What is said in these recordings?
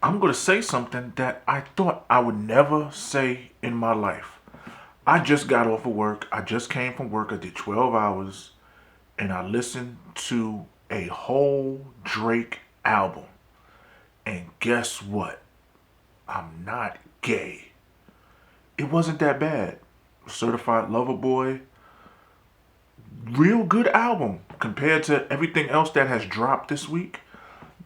I'm going to say something that I thought I would never say in my life. I just got off of work. I just came from work. I did 12 hours and I listened to a whole Drake album. And guess what? I'm not gay. It wasn't that bad. Certified Lover Boy, real good album compared to everything else that has dropped this week.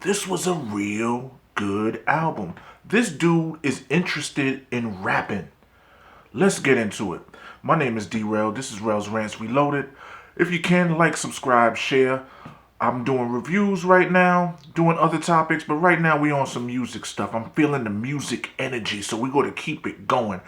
This was a real good album. This dude is interested in rapping. Let's get into it. My name is D-Rail. This is Rail's Rants Reloaded. If you can, like, subscribe, share. I'm doing reviews right now, doing other topics, but right now we on some music stuff. I'm feeling the music energy, so we got to keep it going.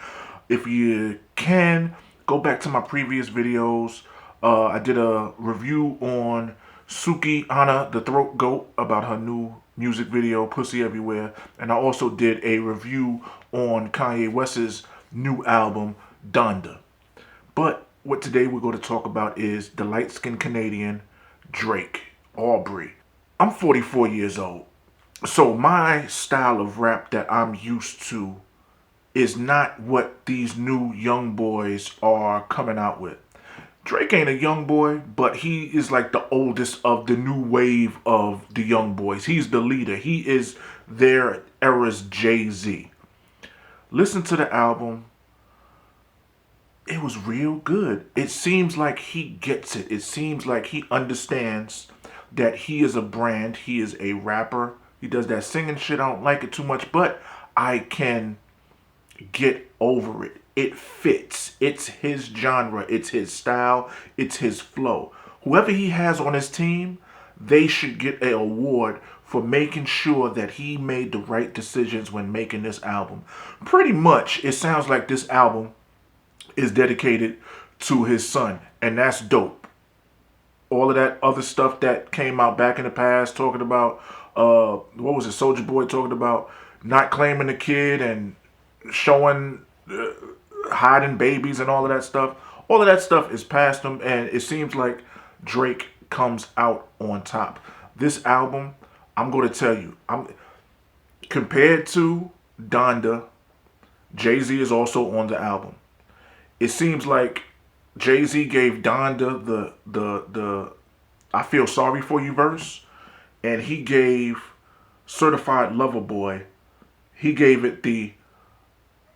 If you can, go back to my previous videos. I did a review on Suki Anna, the Throat Goat, about her new music video, Pussy Everywhere. And I also did a review on Kanye West's new album, Donda. But what today we're going to talk about is the light-skinned Canadian, Drake, Aubrey. I'm 44 years old. So my style of rap that I'm used to is not what these new young boys are coming out with. Drake ain't a young boy, but he is like the oldest of the new wave of the young boys. He's the leader. He is their era's Jay-Z. Listen to the album. It was real good. It seems like he gets it. It seems like he understands that he is a brand. He is a rapper. He does that singing shit. I don't like it too much, but I can get over it. It fits. It's his genre. It's his style. It's his flow. Whoever he has on his team, they should get an award for making sure that he made the right decisions when making this album. Pretty much, it sounds like this album is dedicated to his son, and that's dope. All of that other stuff that came out back in the past, talking about, what was it, Soldier Boy talking about not claiming the kid and showing, hiding babies and all of that stuff is past him, and it seems like Drake comes out on top. This album, I'm going to tell you, compared to Donda, Jay-Z is also on the album. It seems like Jay-Z gave Donda the I feel sorry for you verse, and he gave Certified Lover Boy, he gave it the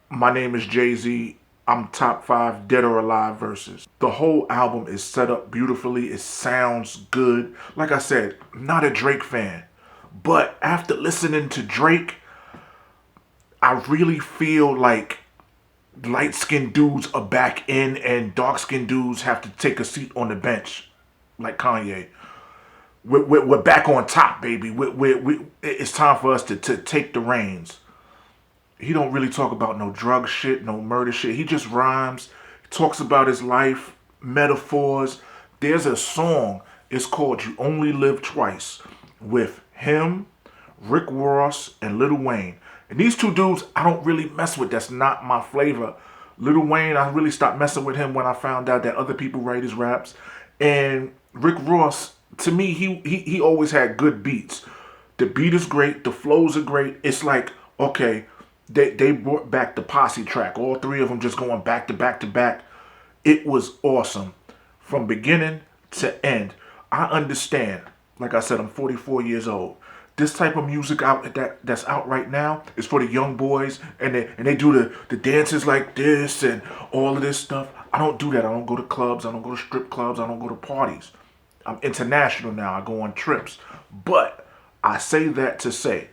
my name is Jay-Z, I'm top 5 dead or alive verses. The whole album is set up beautifully. It sounds good. Like I said, not a Drake fan, but after listening to Drake, I really feel like light-skinned dudes are back in and dark-skinned dudes have to take a seat on the bench, like Kanye. We're back on top, baby. It's time for us to take the reins. He don't really talk about no drug shit, no murder shit. He just rhymes, talks about his life, metaphors. There's a song, it's called You Only Live Twice, with him, Rick Ross, and Lil Wayne. And these two dudes, I don't really mess with. That's not my flavor. Lil Wayne, I really stopped messing with him when I found out that other people write his raps. And Rick Ross, to me, he always had good beats. The beat is great. The flows are great. It's like, okay, they brought back the posse track. All three of them just going back to back to back. It was awesome. From beginning to end. I understand. Like I said, I'm 44 years old. This type of music that's out right now is for the young boys, and they do the dances like this and all of this stuff. I don't do that. I don't go to clubs. I don't go to strip clubs. I don't go to parties. I'm international now. I go on trips. But I say that to say,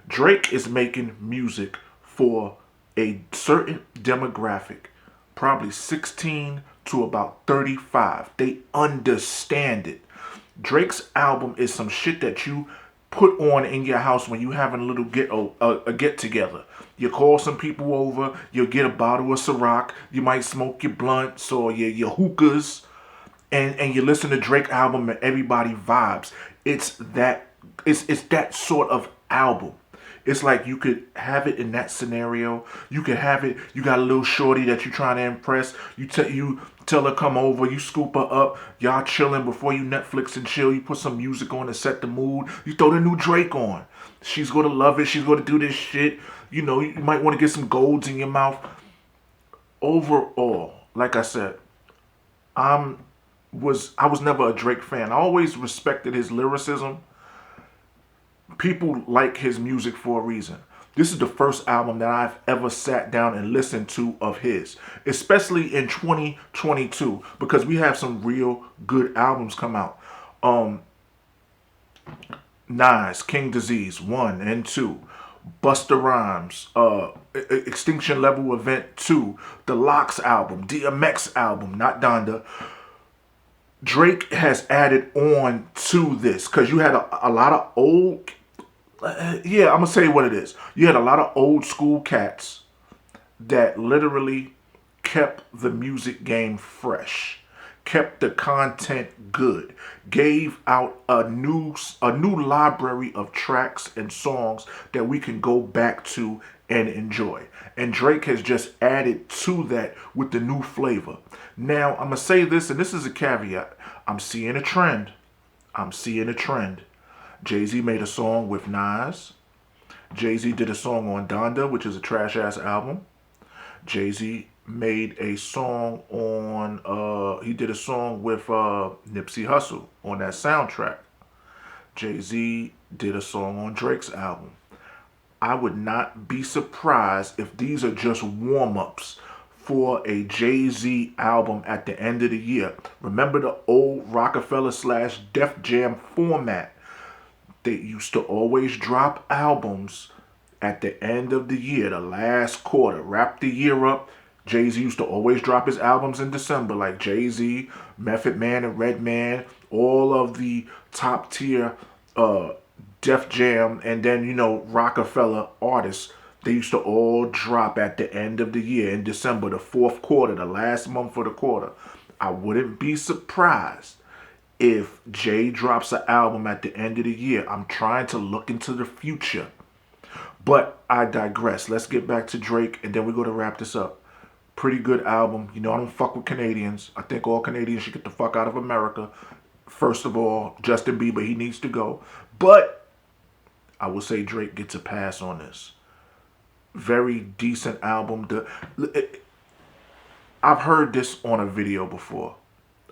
Drake is making music for a certain demographic, probably 16 to about 35. They understand it. Drake's album is some shit that you put on in your house when you having a little get together. You call some people over, you'll get a bottle of Ciroc, you might smoke your blunts or your hookahs, and you listen to Drake album and everybody vibes. It's that sort of album. It's like you could have it in that scenario. You could have it. You got a little shorty that you're trying to impress. You tell her come over. You scoop her up. Y'all chilling before you Netflix and chill. You put some music on to set the mood. You throw the new Drake on. She's going to love it. She's going to do this shit. You know, you might want to get some golds in your mouth. Overall, like I said, I'm I was never a Drake fan. I always respected his lyricism. People like his music for a reason. This is the first album that I've ever sat down and listened to of his, especially in 2022, because we have some real good albums come out. Um, Nas, King Disease 1 and 2, Busta Rhymes, Extinction Level Event 2, the Locks album, DMX album, not Donda. Drake has added on to this because you had a lot of old. Yeah, I'm gonna say what it is. You had a lot of old school cats that literally kept the music game fresh, kept the content good, gave out a new library of tracks and songs that we can go back to and enjoy. And Drake has just added to that with the new flavor. Now, I'm gonna say this, and this is a caveat. I'm seeing a trend. I'm seeing a trend. Jay-Z made a song with Nas. Jay-Z did a song on Donda, which is a trash ass album. Jay-Z made a song on he did a song with Nipsey Hussle on that soundtrack. Jay-Z did a song on Drake's album. I would not be surprised if these are just warm-ups for a Jay-Z album at the end of the year. Remember the old Rockefeller / Def Jam format? They used to always drop albums at the end of the year, the last quarter, wrap the year up. Jay-Z used to always drop his albums in December, like Jay-Z, Method Man, and Redman, all of the top tier Def Jam, and then, Rockefeller artists. They used to all drop at the end of the year in December, the fourth quarter, the last month of the quarter. I wouldn't be surprised if Jay drops an album at the end of the year. I'm trying to look into the future. But I digress. Let's get back to Drake, and then we're going to wrap this up. Pretty good album. I don't fuck with Canadians. I think all Canadians should get the fuck out of America. First of all, Justin Bieber, he needs to go. But I will say Drake gets a pass on this. Very decent album. I've heard this on a video before.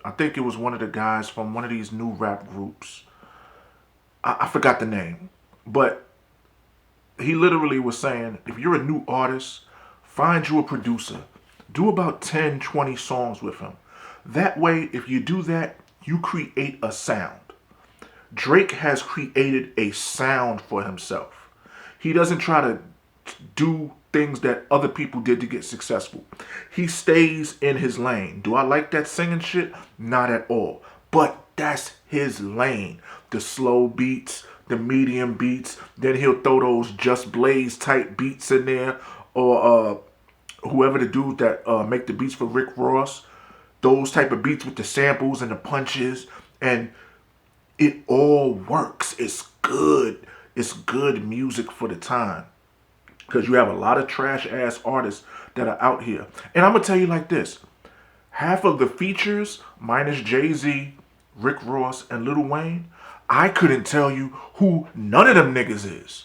I think it was one of the guys from one of these new rap groups. I forgot the name. But he literally was saying, if you're a new artist, find you a producer. Do about 10, 20 songs with him. That way, if you do that, you create a sound. Drake has created a sound for himself. He doesn't try to do things that other people did to get successful. He stays in his lane. Do I like that singing shit? Not at all. But that's his lane. The slow beats, the medium beats. Then he'll throw those Just Blaze type beats in there. Or whoever the dude that make the beats for Rick Ross. Those type of beats with the samples and the punches. And it all works. It's good. It's good music for the time. Because you have a lot of trash ass artists that are out here. And I'm going to tell you like this. Half of the features, minus Jay-Z, Rick Ross, and Lil Wayne, I couldn't tell you who none of them niggas is.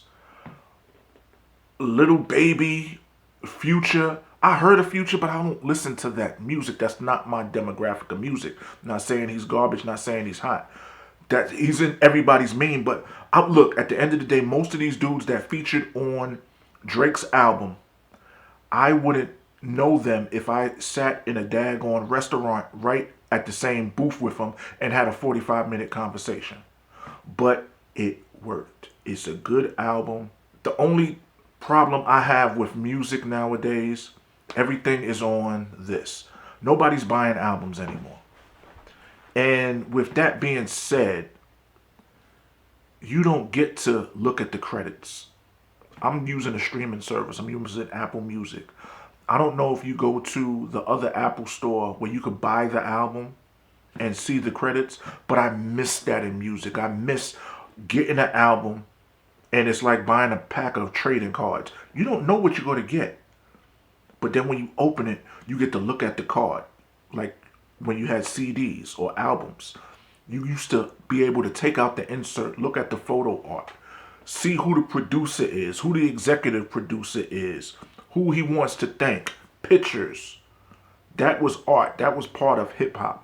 Little Baby, Future. I heard of Future, but I don't listen to that music. That's not my demographic of music. Not saying he's garbage, not saying he's hot. That he's in everybody's meme. But look, at the end of the day, most of these dudes that featured on Drake's album, I wouldn't know them if I sat in a daggone restaurant right at the same booth with them and had a 45-minute conversation. But it worked. It's a good album. The only problem I have with music nowadays, everything is on this. Nobody's buying albums anymore. And with that being said, you don't get to look at the credits. I'm using a streaming service. I'm using Apple Music. I don't know if you go to the other Apple store where you could buy the album and see the credits, but I miss that in music. I miss getting an album and it's like buying a pack of trading cards. You don't know what you're going to get. But then when you open it, you get to look at the card. Like when you had CDs or albums. You used to be able to take out the insert, look at the photo art. see who the producer is, who the executive producer is, who he wants to thank, pictures. That was art. That was part of hip hop.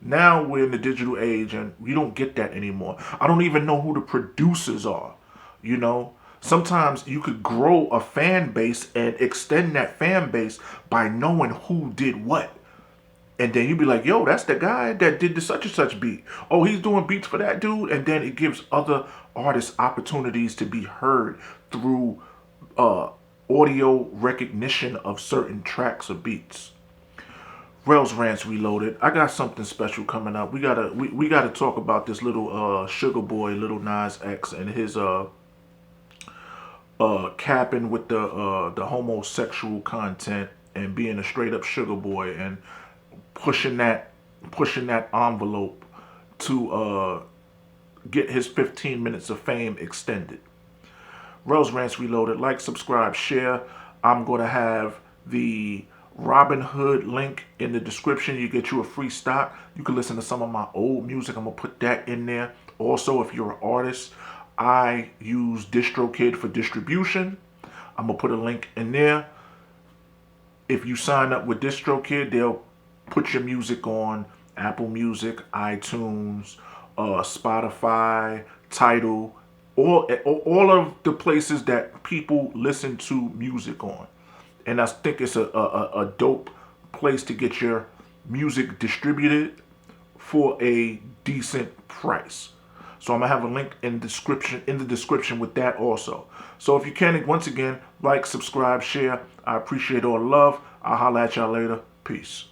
Now we're in the digital age and we don't get that anymore. I don't even know who the producers are. You know, sometimes you could grow a fan base and extend that fan base by knowing who did what. And then you'd be like, yo, that's the guy that did the such and such beat. Oh, he's doing beats for that dude. And then it gives other artists opportunities to be heard through uh, audio recognition of certain tracks or beats. Rails Rants Reloaded. I got something special coming up. We gotta talk about this little sugar boy, little Nas X, and his capping with the homosexual content and being a straight up sugar boy and pushing that pushing that envelope to get his 15 minutes of fame extended. Rails Rants Reloaded. Like, subscribe, share. I'm gonna have the Robin Hood link in the description. You get you a free stock. You can listen to some of my old music. I'm gonna put that in there. Also, if you're an artist, I use DistroKid for distribution. I'm gonna put a link in there. If you sign up with DistroKid, they'll put your music on Apple Music, iTunes, Spotify, Tidal, all of the places that people listen to music on. And I think it's a dope place to get your music distributed for a decent price. So I'm gonna have a link in the description with that also. So if you can, once again, like, subscribe, share. I appreciate all the love. I'll holla at y'all later. Peace.